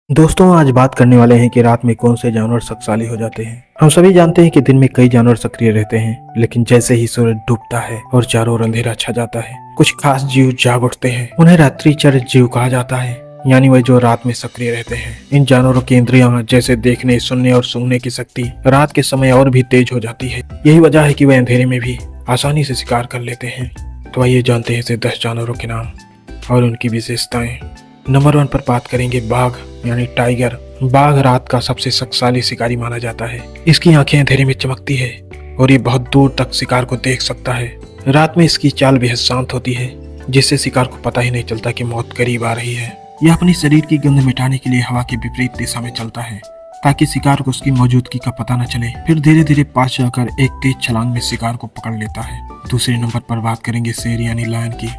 दोस्तों आज बात करने वाले हैं कि रात में कौन से जानवर शक्तिशाली हो जाते हैं। हम सभी जानते हैं कि दिन में कई जानवर सक्रिय रहते हैं, लेकिन जैसे ही सूरज डूबता है और चारों ओर अंधेरा छा जाता है, कुछ खास जीव जाग उठते हैं। उन्हें रात्रिचर जीव कहा जाता है, यानी वह जो रात में सक्रिय रहते हैं। इन जानवरों की इंद्रियां जैसे देखने, सुनने और सूंघने की शक्ति रात के समय और भी तेज हो जाती है। यही वजह है कि वह अंधेरे में भी आसानी से शिकार कर लेते हैं। तो आइए जानते हैं ऐसे 10 जानवरों के नाम और उनकी विशेषताएं। नंबर 1 पर बात करेंगे बाघ यानी टाइगर। बाघ रात का सबसे शक्तिशाली शिकारी माना जाता है। इसकी आंखें अंधेरे में चमकती है और ये बहुत दूर तक शिकार को देख सकता है। रात में इसकी चाल बेहद शांत होती है, जिससे शिकार को पता ही नहीं चलता कि मौत करीब आ रही है। यह अपने शरीर की गंध मिटाने के लिए हवा के विपरीत दिशा में चलता है, ताकि शिकार को उसकी मौजूदगी का पता न चले। फिर धीरे धीरे पास जाकर एक तेज छलांग में शिकार को पकड़ लेता है। दूसरे नंबर पर बात करेंगे शेर यानी लायन की।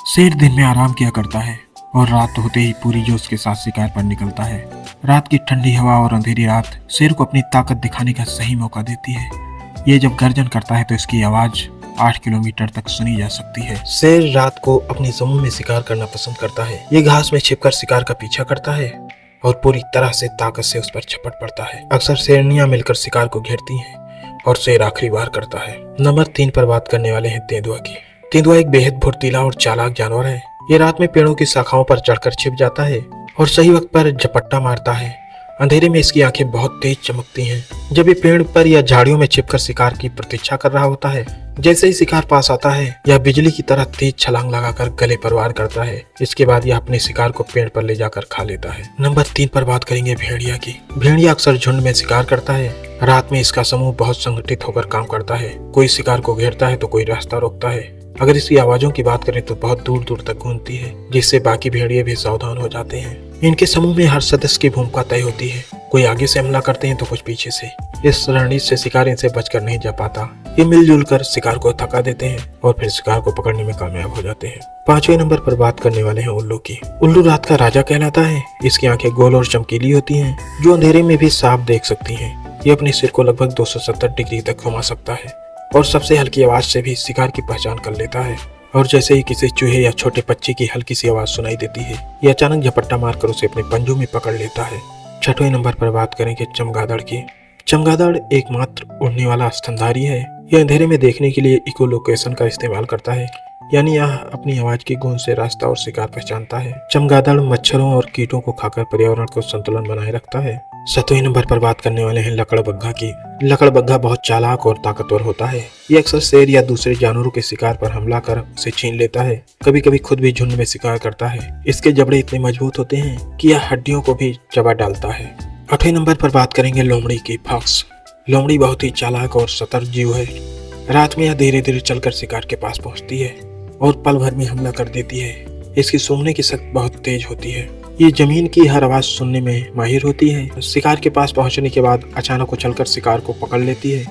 शेर दिन में आराम किया करता है और रात होते ही पूरी जोश के साथ शिकार पर निकलता है। रात की ठंडी हवा और अंधेरी रात शेर को अपनी ताकत दिखाने का सही मौका देती है। ये जब गर्जन करता है तो इसकी आवाज 8 किलोमीटर तक सुनी जा सकती है। शेर रात को अपने समूह में शिकार करना पसंद करता है। ये घास में छिपकर शिकार का पीछा करता है और पूरी तरह से ताकत से उस पर झपट पड़ता है। अक्सर शेरनियां मिलकर शिकार को घेरती हैं और शेर आखिरी बार करता है। नंबर 3 पर बात करने वाले हैं तेंदुआ की। तेंदुआ एक बेहद फुर्तीला और चालाक जानवर है। ये रात में पेड़ों की शाखाओं पर चढ़कर छिप जाता है और सही वक्त पर झपट्टा मारता है। अंधेरे में इसकी आंखें बहुत तेज चमकती हैं। जब ये पेड़ पर या झाड़ियों में छिपकर शिकार की प्रतीक्षा कर रहा होता है, जैसे ही शिकार पास आता है, यह बिजली की तरह तेज छलांग लगाकर गले पर वार करता है। इसके बाद यह अपने शिकार को पेड़ पर ले जाकर खा लेता है। नंबर 3 पर बात करेंगे भेड़िया की। भेड़िया अक्सर झुंड में शिकार करता है। रात में इसका समूह बहुत संगठित होकर काम करता है। कोई शिकार को घेरता है तो कोई रास्ता रोकता है। अगर इसकी आवाजों की बात करें तो बहुत दूर दूर तक गूंजती है, जिससे बाकी भेड़िए भी सावधान हो जाते हैं। इनके समूह में हर सदस्य की भूमिका तय होती है। कोई आगे से हमला करते हैं तो कुछ पीछे से। इस रणनीति से शिकार इनसे बचकर नहीं जा पाता। ये मिलजुल कर शिकार को थका देते हैं और फिर शिकार को पकड़ने में कामयाब हो जाते हैं। 5वें नंबर पर बात करने वाले हैं उल्लू की। उल्लू रात का राजा कहलाता है। इसकी आंखें गोल और चमकीली होती हैं, जो अंधेरे में भी साफ देख सकती हैं। ये अपने सिर को लगभग 270 डिग्री तक घुमा सकता है और सबसे हल्की आवाज से भी शिकार की पहचान कर लेता है। और जैसे ही किसी चूहे या छोटे पक्षी की हल्की सी आवाज सुनाई देती है, ये अचानक झपट्टा मारकर उसे अपने पंजों में पकड़ लेता है। 6वें नंबर पर बात करेंगे चमगादड़ की। चमगादड़ एकमात्र उड़ने वाला स्तनधारी है। यह अंधेरे में देखने के लिए इकोलोकेशन का इस्तेमाल करता है, यानी यह अपनी आवाज की गूंज से रास्ता और शिकार पहचानता है। चमगादड़ मच्छरों और कीटों को खाकर पर्यावरण को संतुलन बनाए रखता है। 7वें नंबर पर बात करने वाले हैं लकड़बग्घा की। लकड़बग्घा बहुत चालाक और ताकतवर होता है। ये अक्सर शेर या दूसरे जानवरों के शिकार पर हमला कर उसे छीन लेता है। कभी कभी खुद भी झुंड में शिकार करता है। इसके जबड़े इतने मजबूत होते हैं कि यह हड्डियों को भी चबा डालता है। 8वें नंबर पर बात करेंगे लोमड़ी की, फॉक्स। लोमड़ी बहुत ही चालाक और सतर्क जीव है। रात में यह धीरे धीरे चलकर शिकार के पास पहुंचती है और पल भर में हमला कर देती है। इसकी सूंघने की शक्ति बहुत तेज होती है। ये जमीन की हर आवाज सुनने में माहिर होती है। शिकार के पास पहुंचने के बाद अचानक उछलकर शिकार को पकड़ लेती है।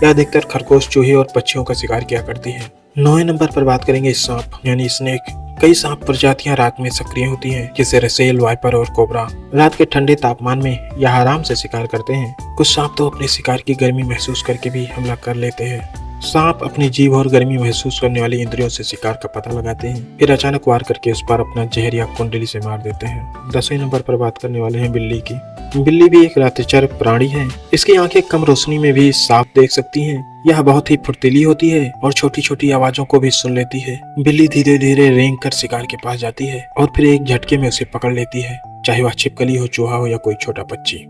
यह अधिकतर खरगोश, चूहे और पक्षियों का शिकार किया करती है। 9वें नंबर पर बात करेंगे सांप यानी स्नेक। कई सांप प्रजातियां रात में सक्रिय होती हैं, जैसे रसेल, वाइपर और कोबरा। रात के ठंडे तापमान में यह आराम से शिकार करते हैं। कुछ सांप तो अपने शिकार की गर्मी महसूस करके भी हमला कर लेते हैं। सांप अपनी जीभ और गर्मी महसूस करने वाली इंद्रियों से शिकार का पता लगाते हैं, फिर अचानक वार करके उस पर अपना जहर या कुंडली से मार देते हैं। 10वें नंबर पर बात करने वाले हैं बिल्ली की। बिल्ली भी एक रात्रिचर प्राणी है। इसकी आंखें कम रोशनी में भी साफ देख सकती हैं। यह बहुत ही फुर्तीली होती है और छोटी छोटी आवाजों को भी सुन लेती है। बिल्ली धीरे धीरे रेंग कर शिकार के पास जाती है और फिर एक झटके में उसे पकड़ लेती है, चाहे वह छिपकली हो, चूहा हो या कोई छोटा पक्षी।